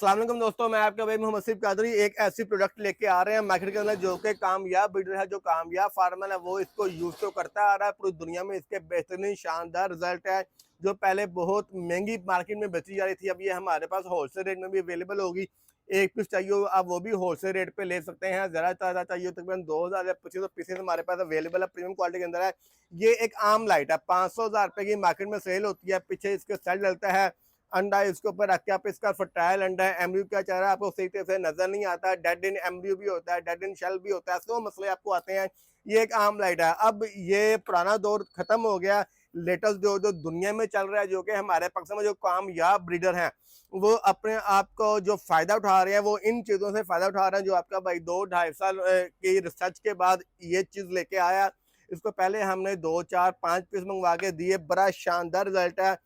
अस्सलाम वालेकुम दोस्तों, मैं आपका भाई मोहम्मद सिफ कादरी एक ऐसी प्रोडक्ट लेके आ रहे हैं मार्केट के अंदर जो कि कामयाब ब्रीडर है, जो कामयाब फार्मर है वो इसको यूज तो करता आ रहा है। पूरी दुनिया में इसके बेहतरीन शानदार रिजल्ट है। जो पहले बहुत महंगी मार्केट में बेची जा रही थी, अब ये हमारे पास होलसेल रेट में भी अवेलेबल होगी। एक पीस चाहिए हो आप वो भी होलसेल रेट पे ले सकते हैं। ज़रा ताज़ा चाहिए तकरीबन 2000 या 2500 पीसेस हमारे पास अवेलेबल है, प्रीमियम क्वालिटी के अंदर है। ये एक आम लाइट है, 500,000 रुपए की मार्केट में सेल होती है। पीछे इसके सेल डलता है, अंडा इसके ऊपर रख के आप इसका फर्टाइल अंडा है। एम्ब्रियो क्या चाह रहा है आपको सही तरह से नजर नहीं आता, डेड इन एम्ब्रियो भी होता है, डेड इन शेल भी होता है, सो मसले आपको आते हैं। ये एक आम लाइट है। अब ये पुराना दौर खत्म हो गया, लेटेस्ट जो जो दुनिया में चल रहा है, जो कि हमारे पाकिस्तान में जो कामयाब ब्रीडर हैं वो अपने आप को जो फायदा उठा रहे हैं, वो इन चीजों से फायदा उठा रहे हैं। जो आपका भाई 2-2.5 साल की रिसर्च के बाद ये चीज लेके आया। इसको पहले हमने 2-4-5 पीस मंगवा के दिए, बड़ा शानदार रिजल्ट है।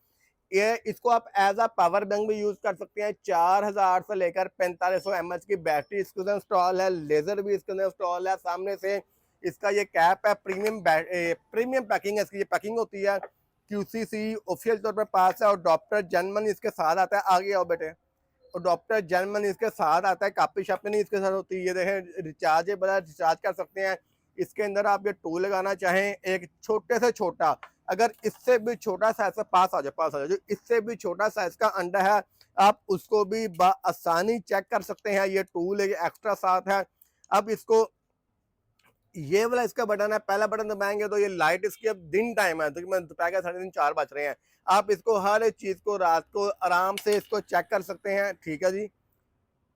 ये इसको आप एज अ पावर बैंक भी यूज कर सकते हैं। 4000 से लेकर 4500 mAh की बैटरी इसके अंदर इंस्टॉल है, लेजर भी इसके अंदर इंस्टॉल है। सामने से इसका ये कैप है, प्रीमियम पैकिंग है इसकी। ये पैकिंग होती है QCC ऑफिशियल तौर पर पास है, और डॉक्टर जर्मन इसके साथ आता है। आगे आओ बेटे। और डॉक्टर जर्मन इसके साथ आता है, कापी शापी नहीं इसके साथ होती है। ये देखें, रिचार्जेबल है, रिचार्ज कर सकते हैं। इसके अंदर आप ये टूल लगाना चाहें, एक छोटे से छोटा, अगर इससे भी छोटा साइज का पास आ जाए जो इससे भी छोटा साइज का अंडा है, आप उसको भी आसानी चेक कर सकते हैं। ये टूल एक एक्स्ट्रा साथ है। अब इसको ये वाला इसका बटन है, पहला बटन दबाएंगे तो ये लाइट इसकी अब दिन टाइम है, तो मैं दोपहर के 3:30-4 बज रहे हैं। आप इसको हर एक चीज को रात को आराम से इसको चेक कर सकते हैं। ठीक है जी,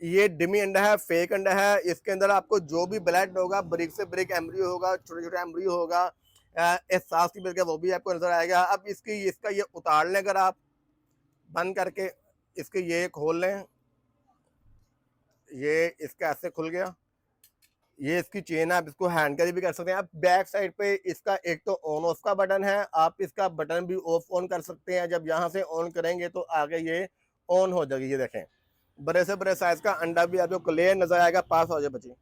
ये डिमी अंडा है, फेक अंडा है। इसके अंदर आपको जो भी ब्लड होगा, ब्रिक से ब्रिक एम्ब्रियो होगा, छोटे छोटे एम्ब्रियो होगा, एहसास की बिल्कुल वो भी आपको नजर आएगा। अब इसका ये उतार लें, अगर आप बंद करके इसके ये खोल लें, ये इसका ऐसे खुल गया। ये इसकी चेन है, आप इसको हैंड कैरी भी कर सकते हैं। आप बैक साइड पे इसका एक तो ऑन ऑफ का बटन है, आप इसका बटन भी ऑफ ऑन कर सकते हैं। जब यहाँ से ऑन करेंगे तो आगे ये ऑन हो जाएगी। ये देखें, बड़े से बड़े साइज का अंडा भी आपको क्लियर नजर आएगा। पास हो जाए बच्चे,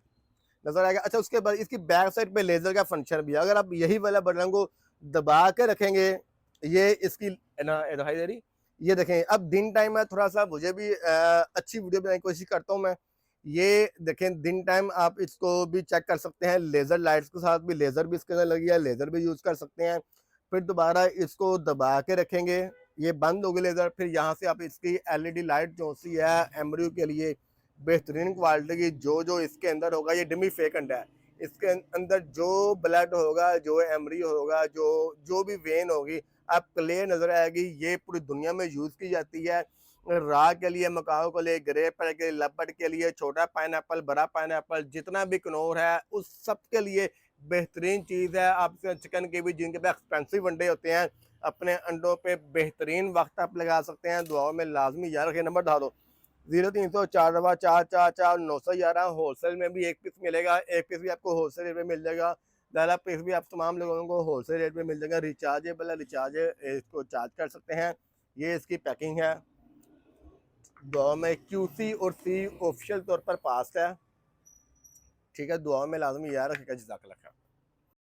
नजर आएगा। अच्छा, उसके बाद इसकी बैक साइड पे लेजर का फंक्शन भी है। अगर आप यही वाला बटन को दबा के रखेंगे, ये इसकी ना दिखाई दे रही, ये देखें। अब दिन टाइम है, थोड़ा सा मुझे भी अच्छी वीडियो बनाने की कोशिश करता हूँ मैं। ये देखें, दिन टाइम आप इसको भी चेक कर सकते हैं। लेजर लाइट्स के साथ भी, लेजर भी इसके अंदर लगी है, लेजर भी यूज कर सकते हैं। फिर दोबारा इसको दबा के रखेंगे, ये बंद होगी लेजर। फिर यहाँ से आप इसकी LED लाइट जो सी है एम्ब्रियो के लिए बेहतरीन क्वालिटी की, जो जो इसके अंदर होगा, ये डिमी फेक अंडा है। इसके अंदर जो ब्लड होगा, जो एम्ब्रियो होगा, जो जो भी वेन होगी, आप क्लियर नजर आएगी। ये पूरी दुनिया में यूज की जाती है, रा के लिए, मकाओ के लिए, ग्रेप के लिए, लपट के लिए, छोटा पाइनएप्पल, बड़ा पाइनएप्पल, जितना भी कनौर है उस सब के लिए बेहतरीन चीज़ है। आप चिकन के भी जिनके पास एक्सपेंसिव अंडे होते हैं, अपने अंडों पे बेहतरीन वक्त आप लगा सकते हैं। दुआओं में लाजमी याद रखें। नंबर बता दो, 0304444911। होलसेल में भी एक पीस मिलेगा, एक पीस भी आपको होलसेल रेट में मिल जाएगा। ज़्यादा पीस भी आप तमाम लोगों को होलसेल रेट में मिल जाएगा। रिचार्जेबल है, रिचार्ज इसको चार्ज कर सकते हैं। ये इसकी पैकिंग है। दुआ में QC और C ऑफिशियल तौर पर पास है। ठीक है, दुआ में लाजमी याद रखेगा। जज़ाकल्लाह खैर।